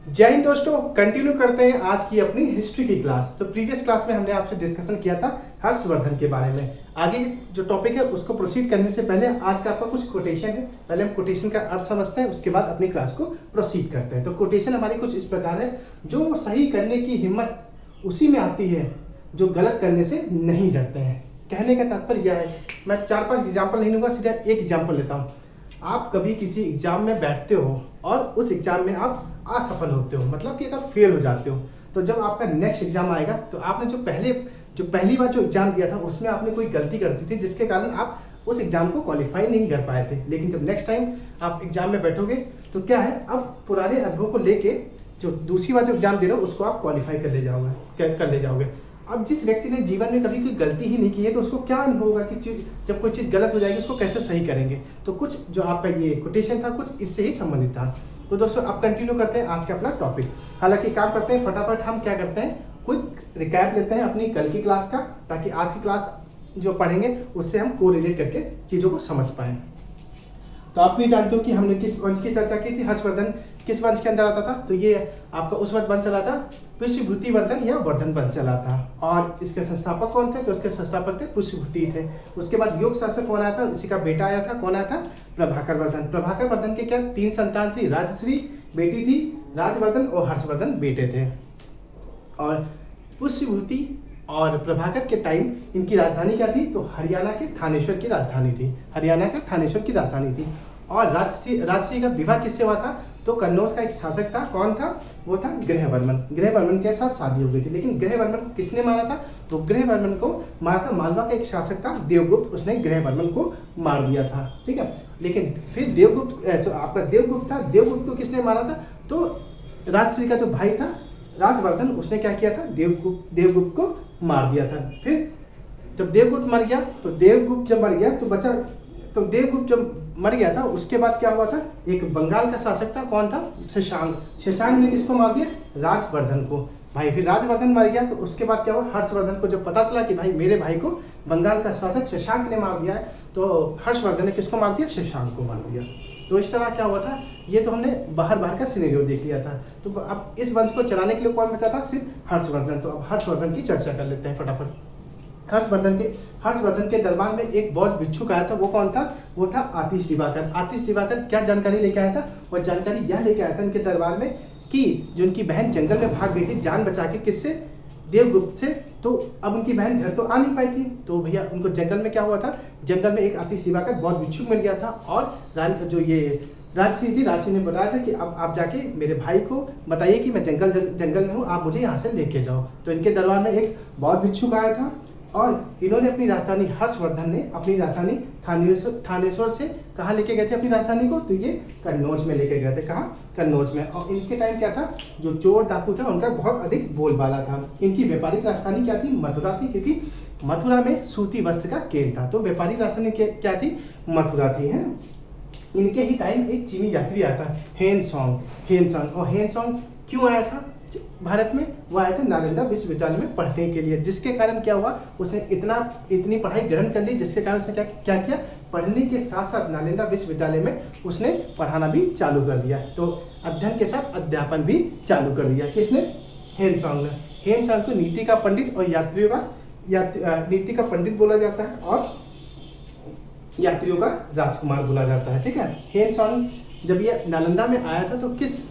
जय हिंद दोस्तों, कंटिन्यू करते हैं आज की अपनी हिस्ट्री की क्लास। तो प्रीवियस क्लास में हमने आपसे डिस्कशन किया था हर्षवर्धन के बारे में। आगे जो टॉपिक है उसको प्रोसीड करने से पहले आज का आपका कुछ कोटेशन है। पहले हम कोटेशन का अर्थ समझते हैं, उसके बाद अपनी क्लास को प्रोसीड करते हैं। तो कोटेशन हमारी कुछ इस प्रकार है। जो सही करने की हिम्मत उसी में आती है जो गलत करने से नहीं डरते हैं। कहने का तात्पर्य यह है, मैं 4-5 एग्जाम्पल नहीं लूंगा, सीधा एक एग्जाम्पल लेता हूँ। आप कभी किसी एग्जाम में बैठते हो और उस एग्जाम में आप असफल होते हो, मतलब कि अगर फेल हो जाते हो, तो जब आपका नेक्स्ट एग्जाम आएगा तो आपने जो पहली बार जो एग्जाम दिया था उसमें आपने कोई गलती कर दी थी जिसके कारण आप उस एग्जाम को क्वालिफाई नहीं कर पाए थे। लेकिन जब नेक्स्ट टाइम आप एग्जाम में बैठोगे तो क्या है, अब पुराने अनुभव को लेके जो दूसरी बार जो एग्जाम दे रहे हो उसको आप क्वालिफाई कर ले जाओगे। अब जिस व्यक्ति ने जीवन में कभी कोई गलती ही नहीं की है तो उसको क्या अनुभव होगा कि जब कोई चीज़ गलत हो जाएगी उसको कैसे सही करेंगे। तो कुछ जो आपका ये कोटेशन था कुछ इससे ही संबंधित था। तो दोस्तों अब कंटिन्यू करते हैं आज का अपना टॉपिक। हालांकि काम करते हैं फटाफट, हम क्या करते हैं क्विक रिकैप लेते हैं अपनी कल की क्लास का, ताकि आज की क्लास जो पढ़ेंगे उससे हम को रिलेट करके चीज़ों को समझ पाएँ। तो आप भी जानते हो कि हमने किस वंश की चर्चा की थी। हर्षवर्धन किस वंश के अंदर आता था? तो ये आपका उस वंश चला था पुष्यभूति वर्धन या वर्धन वंश चला था। और इसके संस्थापक कौन थे? तो इसके संस्थापक थे पुष्यभूति थे। उसके बाद योग शासक कौन आया था? इसी का बेटा आया था। कौन आया था? प्रभाकर वर्धन। प्रभाकर वर्धन के क्या 3 संतान थी? राजश्री बेटी थी, राजवर्धन और हर्षवर्धन बेटे थे। और पुष्यभूति और प्रभाकर के टाइम इनकी राजधानी क्या थी? तो हरियाणा के थानेश्वर की राजधानी थी। हरियाणा के थानेश्वर की राजधानी थी। और राजश्री का विवाह किससे हुआ था? तो कन्नौज का एक शासक था। कौन था? वो था गृहवर्मन। गृहवर्मन के साथ शादी हो गई थी। लेकिन गृहवर्मन को किसने मारा था? तो गृहवर्मन को मारा था मालवा का एक शासक था देवगुप्त, उसने गृहवर्मन को मार दिया था। ठीक है। लेकिन फिर देवगुप्त जो आपका देवगुप्त था, देवगुप्त को किसने मारा था? तो राजश्री का जो भाई था राजवर्धन, उसने क्या किया था? देवगुप्त को मार दिया था। फिर जब देवगुप्त मर गया तो देवगुप्त जब मर गया तो बचा, तो देवगुप्त जब मर गया था उसके बाद क्या हुआ था? एक बंगाल का शासक था। कौन था? शशांक। शशांक ने किसको मार दिया? राजवर्धन को। भाई फिर राजवर्धन मर गया तो उसके बाद क्या हुआ? हर्षवर्धन को जब पता चला कि भाई मेरे भाई को बंगाल का शासक शशांक ने मार दिया है, तो हर्षवर्धन ने किसको मार दिया? शशांक को मार दिया। तो इस तरह क्या हुआ था? ये तो हमने बाहर का सिनेरियो देख लिया था। तो अब इस वंश को चलाने के लिए कौन बचा था? सिर्फ हर्षवर्धन। तो अब हर्षवर्धन की चर्चा कर लेते हैं फटाफट। हर्षवर्धन के दरबार में एक बौद्ध भिक्षुक आया था। वो कौन था? वो था आतिश दिवाकर। आतिश दिवाकर क्या जानकारी लेके आया था? और जानकारी यह लेके आया था इनके दरबार में कि जो उनकी बहन जंगल में भाग गई थी जान बचा के, किससे? देवगुप्त से। तो अब उनकी बहन घर तो आ नहीं पाई थी, तो भैया उनको जंगल में क्या हुआ था? जंगल में एक आतिश दिवाकर बौद्ध भिक्षुक मिल गया था। और जो ये राजश्री थी, राजश्री ने बताया था कि अब आप जाके मेरे भाई को बताइए कि मैं जंगल में हूँ, आप मुझे यहाँ से लेके जाओ। तो इनके दरबार में एक बौद्ध भिक्षुक आया था और इन्होंने अपनी राजधानी, हर्षवर्धन ने अपनी राजधानी थानेश्वर से कहाँ लेके गए थे अपनी राजधानी को? तो ये कन्नौज में लेके गए थे। कहाँ? कन्नौज में। और इनके टाइम क्या था? जो चोर डाकू था उनका बहुत अधिक बोलबाला था। इनकी व्यापारिक राजधानी क्या थी? मथुरा थी, क्योंकि मथुरा में सूती वस्त्र का केंद्र था। तो व्यापारिक राजधानी क्या थी? मथुरा थी। है इनके ही टाइम एक चीनी यात्री आया था, हेनसोंग। और हेनसोंग क्यों आया था भारत में? वो आया था नालंदा विश्वविद्यालय में पढ़ने के लिए, जिसके कारण क्या हुआ? उसने इतनी पढ़ाई ग्रहण कर ली जिसके कारण उसने क्या किया? पढ़ने के साथ साथ नालंदा विश्वविद्यालय में उसने पढ़ाना भी चालू कर दिया। तो अध्ययन के साथ अध्यापन भी चालू कर दिया। किसने? हेनसोंग ने। हेनसोंग को नीति का पंडित और नीति का पंडित बोला जाता है और यात्रियों का राजकुमार बोला जाता है। ठीक है। हेनसोंग जब ये नालंदा में आया था तो किस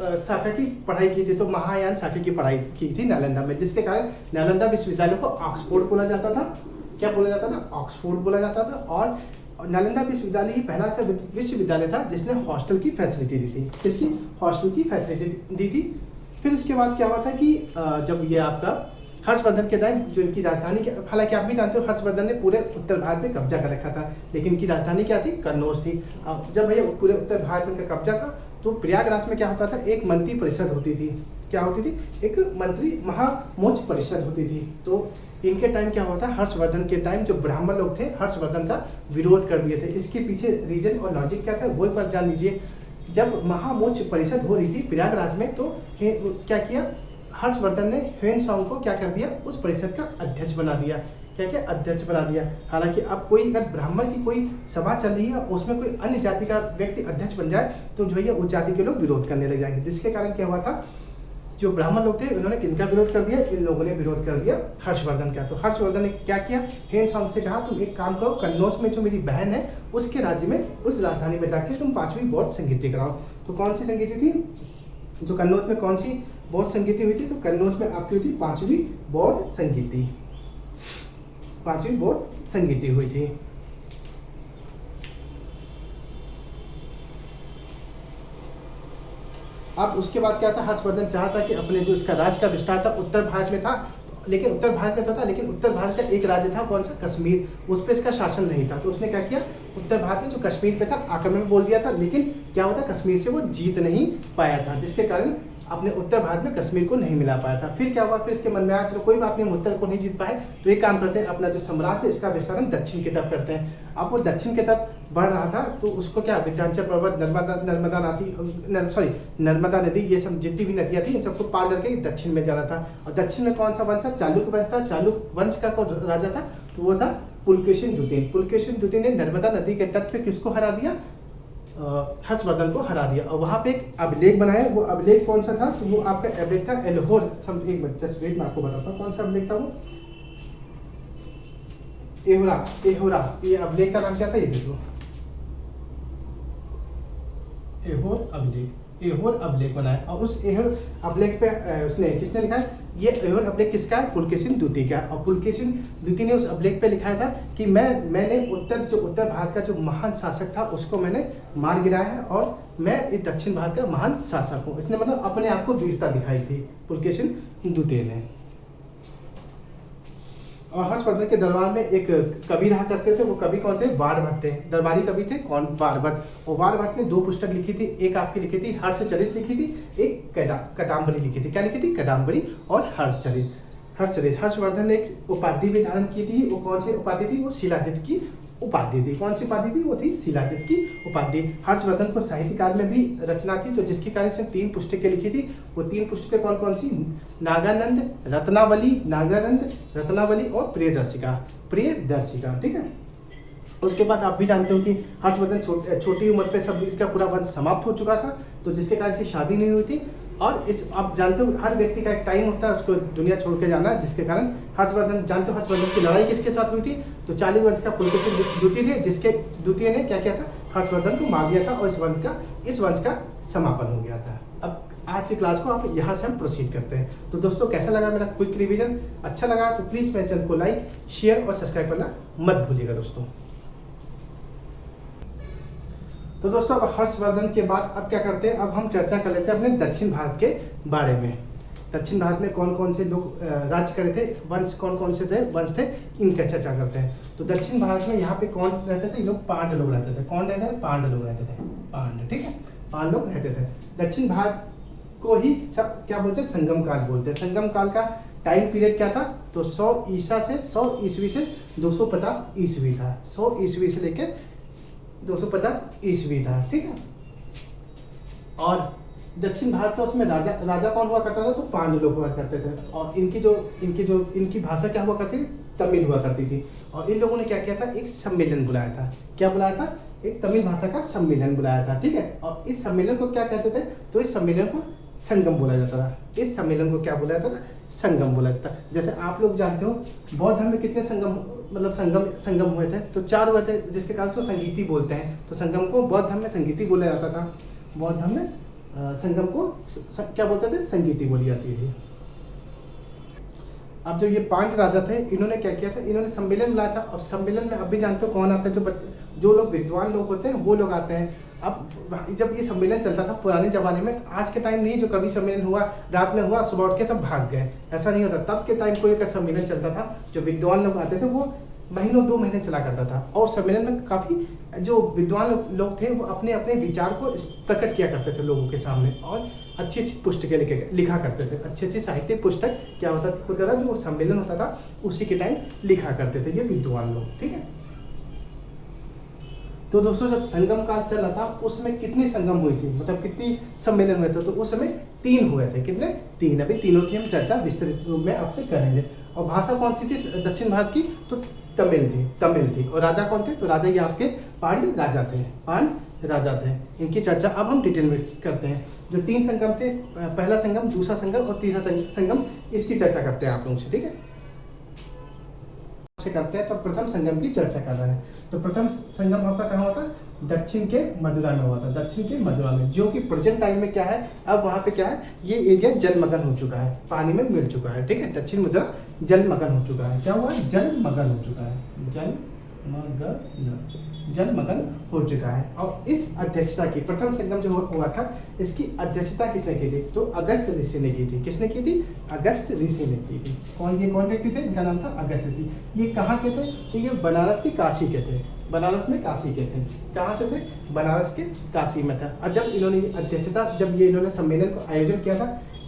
शाखा की पढ़ाई की थी? तो महायान शाखा की पढ़ाई की थी नालंदा में, जिसके कारण नालंदा विश्वविद्यालय को ऑक्सफोर्ड बोला जाता था। क्या बोला जाता था? ऑक्सफोर्ड बोला जाता था। और नालंदा विश्वविद्यालय ही पहला ऐसा विश्वविद्यालय था जिसने हॉस्टल की फैसिलिटी दी थी। किसकी? हॉस्टल की फैसिलिटी दी थी। फिर उसके बाद क्या हुआ था कि जब ये आपका हर्षवर्धन के टाइम जो इनकी राजधानी, हालांकि आप भी जानते हो हर्षवर्धन ने पूरे उत्तर भारत में कब्जा कर रखा था, लेकिन इनकी राजधानी क्या थी? कन्नौज थी। जब भैया पूरे उत्तर भारत में इनका कब्जा था तो प्रयागराज में क्या होता था? एक मंत्री परिषद होती थी। क्या होती थी? एक मंत्री महामोच परिषद होती थी। तो इनके टाइम क्या हुआ था? हर्षवर्धन के टाइम जो ब्राह्मण लोग थे हर्षवर्धन का विरोध कर दिए थे। इसके पीछे रीजन और लॉजिक क्या था वो एक बार जान लीजिए। जब महामोच परिषद हो रही थी प्रयागराज में तो क्या किया? हर्षवर्धन ने हेनसोंग को क्या कर दिया? उस परिषद का अध्यक्ष बना दिया। क्या क्या अध्यक्ष बना दिया। हालांकि अब कोई अगर ब्राह्मण की कोई सभा चल रही है उसमें कोई अन्य जाति का व्यक्ति अध्यक्ष बन जाए तो जो है उस जाति के लोग विरोध करने लग जाएंगे, जिसके कारण क्या हुआ था, जो ब्राह्मण लोग थे उन्होंने किनका विरोध कर दिया, इन लोगों ने विरोध कर दिया हर्षवर्धन का। तो हर्षवर्धन ने क्या किया, हेनसॉन्ग से कहा तुम एक काम करो, कन्नौज में जो मेरी बहन है उसके राज्य में, उस राजधानी में जाके तुम 5वीं बौद्ध संगीति कराओ। तो कौन सी संगीति थी, जो कन्नौज में कौन सी बौद्ध संगीति हुई थी, तो कन्नौज में आपकी हुई थी 5वीं बौद्ध संगीति, 5वीं बौद्ध संगीति हुई थी। अब उसके बाद क्या था, हर्षवर्धन चाहता कि अपने जो इसका राज्य का विस्तार था उत्तर भारत में था, लेकिन उत्तर भारत में तो था, लेकिन उत्तर भारत का एक राज्य था कौन सा, कश्मीर, उस पर इसका शासन नहीं था। तो उसने क्या किया, उत्तर भारत में जो कश्मीर पे था आक्रमण बोल दिया था, लेकिन क्या होता, कश्मीर से वो जीत नहीं पाया था, जिसके कारण अपने उत्तर भारत में कश्मीर को नहीं मिला पाया था। फिर क्या हुआ, फिर इसके मन में आया चलो कोई बात नहीं, हम उत्तर को नहीं जीत पाए तो एक काम करते हैं, अपना जो साम्राज्य इसका विस्तार दक्षिण की तरफ करते हैं। अब वो दक्षिण की तरफ बढ़ रहा था तो उसको क्या, विंध्याचल पर्वत, नर्मदा नदी, ये सब जितनी भी नदियां थी इन सबको पार करके दक्षिण में जाना था। और दक्षिण में कौन सा वंश था, चालुक्य वंश था। चालुक्य वंश का कौन राजा था, तो वो था पुलकेशिन द्वितीय। पुलकेशिन द्वितीय ने नर्मदा नदी के तट पे किसको हरा दिया, हर्षवर्धन को हरा दिया। और वहां पे एक अभिलेख बनाया, वो अभिलेख कौन सा था, तो वो आपका अभिलेख था एल्होर, एक मिनट जस्ट वेट, मैं आपको बताता हूँ कौन सा अभिलेख था वो, एहोरा, एहोरा, ये अभिलेख का नाम क्या था, ये देखो एहोर अभिलेख, एहोर अभिलेख बनाया। और उस एहोर अभिलेख पे उसने किसने लिखा है, ये एहोर अभिलेख किसका है, पुलकेशिन द्वितीय का। और पुलकेशिन द्वितीय ने उस अभिलेख पे लिखा था कि मैंने उत्तर भारत का जो महान शासक था उसको मैंने मार गिराया है और मैं इस दक्षिण भारत का महान शासक हूँ। इसने मतलब अपने आप को वीरता दिखाई थी पुलकेशिन द्वितीय ने। और हर्षवर्धन के दरबार में एक कवि रहा करते थे, वो कवि कौन थे, वारभट्ट थे, दरबारी कवि थे कौन, वारभट्ट। और वारभट्ट ने 2 पुस्तक लिखी थी, एक आपकी लिखी थी हर्षचरित लिखी थी, एक कदाम्बरी लिखी थी। क्या लिखी थी, कदाम्बरी और हर्षचरित। हर्षवर्धन ने एक उपाधि भी धारण की थी, वो कौन सी उपाधि थी, वो शिलादित्य की उपाधि थी। कौन सी उपाधि थी, वो थी शिलादित्य की उपाधि। हर्षवर्धन को साहित्य काल में भी रचना थी, तो जिसके कारण से 3 पुस्तकें लिखी थी। वो 3 पुस्तकें कौन कौन सी, नागानंद, रत्नावली और प्रियदर्शिका, ठीक है। उसके बाद आप भी जानते हो कि हर्षवर्धन छोटी उम्र पे सब इसका पूरा वंश समाप्त हो चुका था, तो जिसके कारण से शादी नहीं हुई थी। और इस आप जानते हो हर व्यक्ति का एक टाइम होता है उसको दुनिया छोड़ के जाना, जिसके कारण हर्षवर्धन, जानते हो हर्षवर्धन की लड़ाई किसके साथ हुई थी, तो चालुक्य वंश का पुलकेशिन द्वितीय थे, जिसके द्वितीय ने क्या किया था, हर्षवर्धन को मार दिया था और इस वंश का समापन हो गया था। अब आज की क्लास को आप यहाँ से हम प्रोसीड करते हैं। तो दोस्तों कैसा लगा मेरा क्विक रिवीजन, अच्छा लगा तो प्लीज मेरे चैनल को लाइक, शेयर और सब्सक्राइब करना मत भूलिएगा दोस्तों। तो दोस्तों अब हर्षवर्धन के बाद अब क्या करते हैं, अब हम चर्चा कर लेते हैं अपने दक्षिण भारत के बारे में। दक्षिण भारत में कौन कौन से लोग राज्य करे थे, वंश कौन कौन से थे, वंश थे, इनका चर्चा करते हैं। तो दक्षिण भारत में यहाँ पे कौन रहते थे, ये लोग पांड लोग रहते थे। कौन रहते थे, पांड लोग रहते थे, पांड, ठीक है, पांड लोग रहते थे। दक्षिण भारत को ही सब क्या बोलते हैं, संगम काल बोलते हैं। संगम काल का टाइम पीरियड क्या था, तो 100 ईस्वी से 250 ईस्वी था। 100 ईस्वी से लेके 250 ईस्वी था, ठीक है। और दक्षिण भारत का उसमें राजा कौन हुआ करता था, तो पांड्य लोग हुआ करते थे। और इनकी भाषा क्या हुआ करती थी, तमिल हुआ करती थी। और इन लोगों ने क्या किया था, एक सम्मेलन बुलाया था। क्या बुलाया था, एक तमिल भाषा का सम्मेलन बुलाया था, ठीक है। और इस सम्मेलन को क्या कहते थे, तो इस सम्मेलन को संगम बोला जाता था। इस सम्मेलन को क्या बोला जाता था, संगम बोला जाता था। जैसे आप लोग जानते हो बौद्ध धर्म में कितने संगम हुए थे, तो 4 हुए थे, जिसके कारण उसको संगीति बोलते हैं। तो संगम को बौद्ध धर्म में संगीति बोला जाता था। बौद्ध धर्म में संगम को क्या बोलते थे, संगीति बोली जाती थी। अब जो ये पांच राजा थे, इन्होंने क्या किया था, इन्होंने सम्मेलन बुलाया था। और सम्मेलन में अब भी जानते हो कौन आते हैं, जो लोग विद्वान लोग होते हैं वो लोग आते हैं। अब जब ये सम्मेलन चलता था पुराने जमाने में, आज के टाइम नहीं, जो कभी सम्मेलन हुआ रात में हुआ, सुबह उठ के सब भाग गए, ऐसा नहीं होता। तब के टाइम कोई एक सम्मेलन चलता था, जो विद्वान लोग आते थे, वो महीनों 2 महीने चला करता था। और सम्मेलन में काफ़ी जो विद्वान लोग थे वो अपने अपने विचार को प्रकट किया करते थे लोगों के सामने, और अच्छी अच्छी पुस्तकें लिखा करते थे। अच्छी अच्छी साहित्यिक पुस्तक क्या होता था, जो सम्मेलन होता था उसी के टाइम लिखा करते थे ये विद्वान लोग, ठीक है। तो दोस्तों जब संगम काल चल रहा था उसमें कितने संगम हुए थे, मतलब कितनी सम्मेलन हुए थे, तो उस समय 3 हुए थे। कितने? 3। अभी तीनों की हम चर्चा विस्तृत रूप में आपसे करेंगे। और भाषा कौन सी थी दक्षिण भारत की? तो तमिल थी। और राजा कौन थे? तो राजा ये आपके पांड्य राजा थे, पांड्य राजा थे। इनकी चर्चा अब हम डिटेल में करते हैं। जो 3 संगम थे, पहला संगम, दूसरा संगम और तीसरा संगम, इसकी चर्चा करते हैं आप लोगों से, ठीक है। से करते हैं तो प्रथम संगम की चर्चा कर रहे हैं। तो प्रथम संगम आपका कहाँ हुआ था? दक्षिण के मदुरा में हुआ था, दक्षिण के मदुरा में, जो कि प्रेजेंट टाइम में क्या है, अब वहाँ पे क्या है, ये एरिया जलमग्न हो चुका है, पानी में मिल चुका है, ठीक है। दक्षिण मदुरा जलमग्न हो चुका है। क्या हुआ? जलमग्न हो चुका है, जलमग्न हो चुका है। और इस अध्यक्षता की, प्रथम संगम जो हुआ था, इसकी अध्यक्षता किसने की थी? तो अगस्त ऋषि ने की थी। किसने की थी? अगस्त ऋषि ने की थी। कौन व्यक्ति थे? इनका नाम था अगस्त ऋषि। ये कहाँ के थे? तो ये बनारस के काशी के थे, बनारस में काशी के थे। कहाँ से थे? बनारस के काशी में था। और जब इन्होंने अध्यक्षता, जब ये इन्होंने सम्मेलन को आयोजन किया था,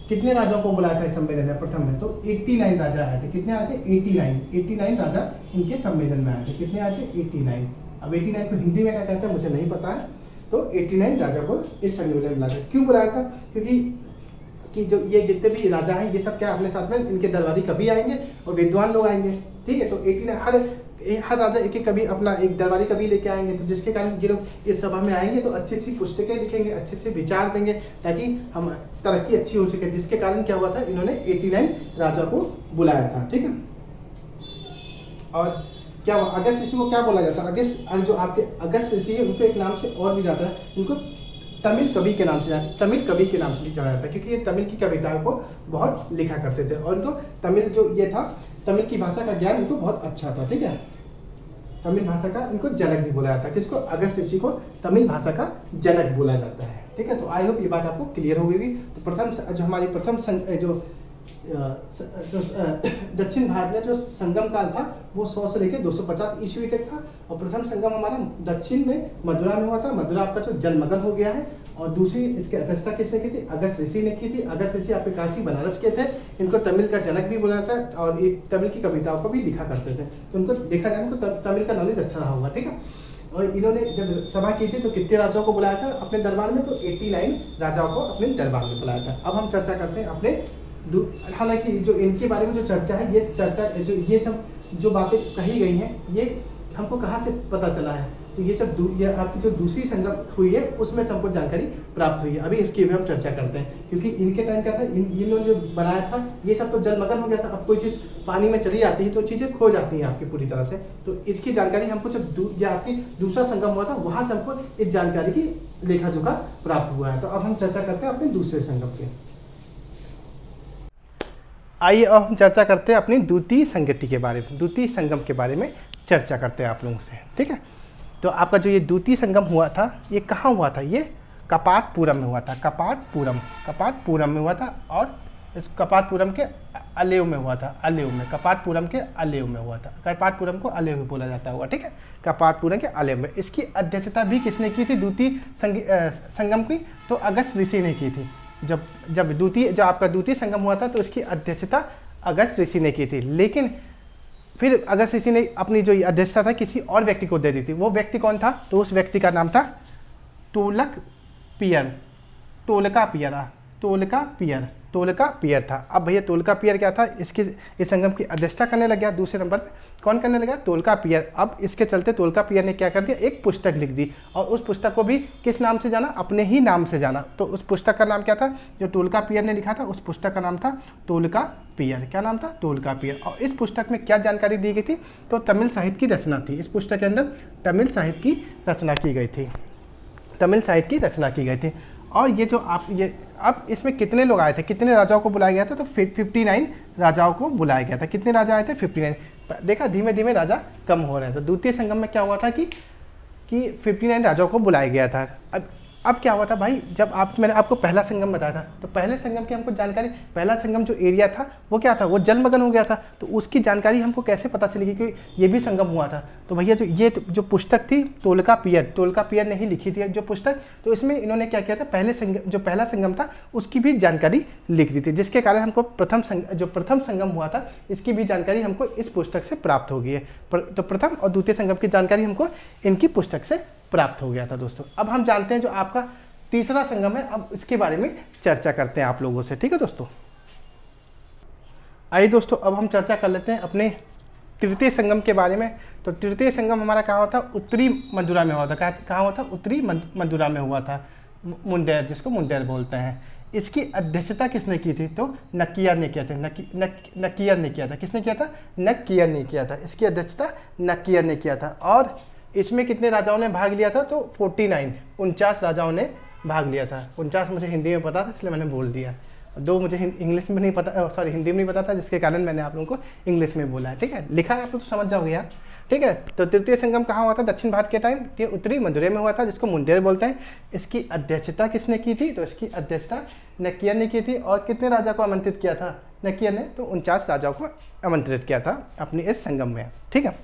कितने राजाओं को बुलाया था इस सम्मेलन में? प्रथम में तो 89 राजा आए थे। कितने आए थे? 89 राजा इनके सम्मेलन में आए थे। कितने आए थे? 89। अब 89 को हिंदी में क्या कहते हैं मुझे नहीं पता है। तो 89 राजा को इस सम्मेलन में बुलाया था। क्यों बुलाया था? क्योंकि कि जो ये जितने भी राजा हैं, ये सब क्या अपने साथ में इनके दरबारी कवि आएंगे और विद्वान लोग आएंगे, ठीक है। तो 89 हर राजा एक कवि, अपना एक दरबारी कवि लेके आएंगे, तो जिसके कारण ये लोग इस सभा में आएंगे तो अच्छी अच्छी पुस्तकें लिखेंगे, अच्छे अच्छे विचार देंगे, ताकि हम तरक्की अच्छी हो सके। जिसके कारण क्या हुआ था, इन्होंने 89 राजा को बुलाया था, ठीक है। और क्या हुआ? अगस्त ऋषि को क्या बोला जाता है? जो आपके अगस्त ऋषि है, उनको एक नाम से और भी जाता है, उनको तमिल कवि के नाम से जाना जाता है, क्योंकि ये तमिल की कविताओं को बहुत लिखा करते थे और इनको तमिल जो ये था, तमिल की भाषा का ज्ञान इनको बहुत अच्छा था, ठीक है। तमिल भाषा का इनको जनक भी बोला जाता है। किसको? अगस्त ऋषि को तमिल भाषा का जनक बोला जाता है, ठीक है। तो आई होप ये बात आपको क्लियर हो गई। तो प्रथम जो हमारी जो दक्षिण भारत में जो संगम काल था वो 100 से लेकर 250 ईस्वी तक था। और प्रथम संगम हमारा दक्षिण में मदुरा में हुआ था। मदुरा आपका जो जलमग्न हो गया है। और दूसरी इसकी अध्यक्षता किसने की थी? अगस्त ऋषि ने की थी। अगस्त ऋषि आपके काशी बनारस के थे। इनको तमिल का जनक भी बोला जाता है और ये तमिल की कविताओं को भी लिखा करते थे। तो उनको देखा जाए उनको तमिल का नॉलेज अच्छा रहा होगा, ठीक है। और इन्होंने जब सभा की थी तो कितने राजाओं को बुलाया था अपने दरबार में? तो 89 राजाओं को अपने दरबार में बुलाया था। अब हम चर्चा करते हैं अपने, हालांकि जो इनके बारे में जो चर्चा है, ये चर्चा ये सब जो बातें कही गई हैं, ये हमको कहाँ से पता चला है? तो ये जब ये आपकी जो दूसरी संगम हुई है उसमें से हमको जानकारी प्राप्त हुई है। अभी इसकी भी हम चर्चा करते हैं, क्योंकि इनके टाइम क्या था, इन्होंने जो बनाया था ये सब तो जलमग्न हो गया था। अब कोई चीज़ पानी में चली जाती है तो चीज़ें खो जाती हैं आपकी पूरी तरह से। तो इसकी जानकारी हमको जब आपकी दूसरा संगम हुआ था वहाँ से हमको इस जानकारी की लेखा जोखा प्राप्त हुआ है। तो अब हम चर्चा करते हैं अपने दूसरे संगम की। आइए अब हम चर्चा करते हैं अपनी द्वितीय संगति के बारे में, द्वितीय संगम के बारे में चर्चा करते हैं आप लोगों से, ठीक है। तो आपका जो ये द्वितीय संगम हुआ था, ये कहाँ हुआ था? ये कपाटपुरम में हुआ था। कपाटपुरम में हुआ था। और इस कपाटपुरम के अलेव में हुआ था। कपाटपुरम के अलेव में हुआ था। कपाटपुरम को अलेव भी बोला जाता हुआ, ठीक है। कपाटपुरम के अलेव में। इसकी अध्यक्षता भी किसने की थी द्वितीय संगम की? तो अगस्त ऋषि ने की थी। जब आपका द्वितीय संगम हुआ था तो इसकी अध्यक्षता अगस्त ऋषि ने की थी। लेकिन फिर अगस्त ऋषि ने अपनी जो अध्यक्षता था किसी और व्यक्ति को दे दी थी। वो व्यक्ति कौन था? तो उस व्यक्ति का नाम था तोलका पियर था। अब भैया तोलका पियर क्या था? इस संगम की अध्यक्षता करने लग गया। दूसरे नंबर पे कौन करने लगा? तोलका पियर। अब इसके चलते तोलका पियर ने क्या कर दिया? एक पुस्तक लिख दी। और उस पुस्तक को भी किस नाम से जाना? अपने ही नाम से जाना। तो उस पुस्तक का नाम क्या था? जो तोलका पियर ने लिखा था उस पुस्तक का नाम था तोलका पियर। क्या नाम था? तोलका पियर। और इस पुस्तक में क्या जानकारी दी गई थी? तो तमिल साहित्य की रचना थी। इस पुस्तक के अंदर तमिल साहित्य की रचना की गई थी। और ये जो अब इसमें कितने लोग आए थे? कितने राजाओं को बुलाया गया था? तो 59 राजाओं को बुलाया गया था। कितने राजा आए थे? 59। देखा, धीमे धीमे राजा कम हो रहे थे। द्वितीय संगम में क्या हुआ था कि 59 राजाओं को बुलाया गया था। अब क्या हुआ था भाई, जब मैंने आपको पहला संगम बताया था, तो पहले संगम की हमको जानकारी, पहला संगम जो एरिया था वो क्या था? वो जलमग्न हो गया था। तो उसकी जानकारी हमको कैसे पता चलेगी कि ये भी संगम हुआ था? तो भैया जो पुस्तक थी तोलका पियर ने ही लिखी थी जो पुस्तक। तो इसमें इन्होंने क्या किया था? पहला संगम था उसकी भी जानकारी लिख दी थी, जिसके कारण हमको प्रथम संगम हुआ था इसकी भी जानकारी हमको इस पुस्तक से प्राप्त हो गई है। तो प्रथम और द्वितीय संगम की जानकारी हमको इनकी पुस्तक से प्राप्त हो गया था दोस्तों। अब हम जानते हैं जो आपका तीसरा संगम है, अब इसके बारे में चर्चा करते हैं आप लोगों से, ठीक है दोस्तों। आइए दोस्तों अब हम चर्चा कर लेते हैं अपने तृतीय संगम के बारे में। तो तृतीय संगम हमारा कहाँ हुआ था? उत्तरी मदुरा में हुआ था। कहाँ हुआ था? उत्तरी मदुरा में हुआ था, मुंडेर, जिसको मुंडेर बोलते हैं। इसकी अध्यक्षता किसने की थी? तो नक्कियर ने किया था। नक्कियर ने किया था। किसने किया था? नक्कियर ने किया था। इसकी अध्यक्षता नक्कियर ने किया था। और इसमें कितने राजाओं ने भाग लिया था? तो 49 राजाओं ने भाग लिया था। 49 मुझे हिंदी में पता था इसलिए मैंने बोल दिया, 2 मुझे इंग्लिश में नहीं पता, सॉरी हिंदी में नहीं पता था, जिसके कारण मैंने आप लोगों को इंग्लिश में बोला है, ठीक है। लिखा है आप लोग तो समझ जाओगे यार, ठीक है। तो तृतीय संगम कहाँ हुआ था? दक्षिण भारत के टाइम ये उत्तरी मदुरै में हुआ था, जिसको मुंडेर बोलते हैं। इसकी अध्यक्षता किसने की थी? तो इसकी अध्यक्षता नक्कियर ने की थी। और कितने राजा को आमंत्रित किया था नक्कियर ने? तो 49 राजाओं को आमंत्रित किया था अपने इस संगम में, ठीक है।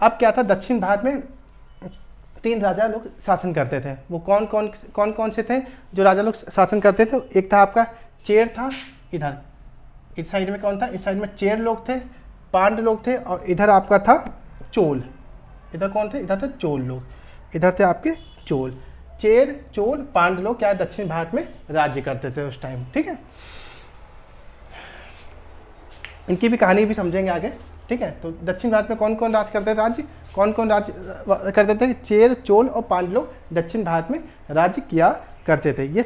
अब क्या था? दक्षिण भारत में 3 राजा लोग शासन करते थे। वो कौन कौन से थे जो राजा लोग शासन करते थे? एक था आपका चेर था, इधर इस साइड में कौन था? इस साइड में चेर लोग थे, पांड लोग थे, और इधर आपका था चोल। इधर कौन थे? इधर थे चोल लोग, इधर थे आपके चोल। चेर, चोल, पांड लोग क्या दक्षिण भारत में राज्य करते थे उस टाइम, ठीक है। इनकी भी कहानी भी समझेंगे आगे, ठीक है। तो दक्षिण भारत में कौन कौन राज करते थे? राज्य कौन कौन राज्य करते थे? चेर, चोल और पांड लोग दक्षिण भारत में राज्य किया करते थे। ये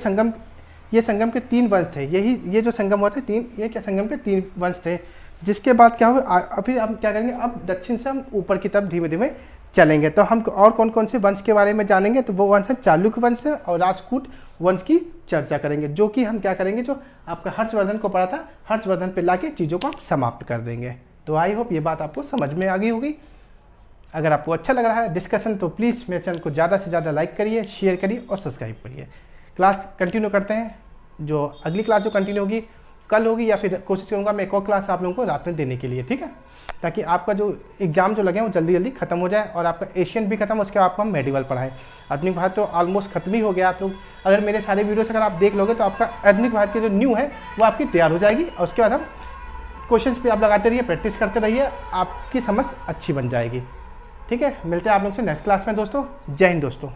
संगम के 3 वंश थे। ये जो संगम हुआ था ये क्या संगम के 3 वंश थे। जिसके बाद क्या हुआ? अभी हम क्या करेंगे? अब दक्षिण से हम ऊपर की तरफ धीमे धीमे चलेंगे। तो हम और कौन कौन से वंश के बारे में जानेंगे? तो वो वंश है चालुक्य वंश और राष्ट्रकूट वंश की चर्चा करेंगे, जो कि हम क्या करेंगे, जो आपका हर्षवर्धन को पढ़ा था, हर्षवर्धन पे लाके चीज़ों को आप समाप्त कर देंगे। तो आई होप ये बात आपको समझ में आ गई होगी। अगर आपको अच्छा लग रहा है डिस्कशन तो प्लीज़ मेरे चैनल को ज़्यादा से ज़्यादा लाइक करिए, शेयर करिए और सब्सक्राइब करिए। क्लास कंटिन्यू करते हैं। जो अगली क्लास जो कंटिन्यू होगी कल होगी, या फिर कोशिश करूँगा मैं एक और क्लास आप लोगों को रात में देने के लिए, ठीक है, ताकि आपका जो एग्जाम जो लगे वो जल्दी जल्दी खत्म हो जाए और आपका एशियन भी खत्म, उसके बाद आपको हम मेडिवल पढ़ाएं। आधुनिक भारत तो ऑलमोस्ट खत्म ही हो गया। आप लोग अगर मेरे सारे वीडियोस अगर आप देख लोगे तो आपका आधुनिक भारत की जो न्यू है वो आपकी तैयार हो जाएगी, और उसके बाद हम क्वेश्चंस पे आप लगाते रहिए, प्रैक्टिस करते रहिए, आपकी समझ अच्छी बन जाएगी, ठीक है। मिलते हैं आप लोग से नेक्स्ट क्लास में दोस्तों। जय हिंद दोस्तों।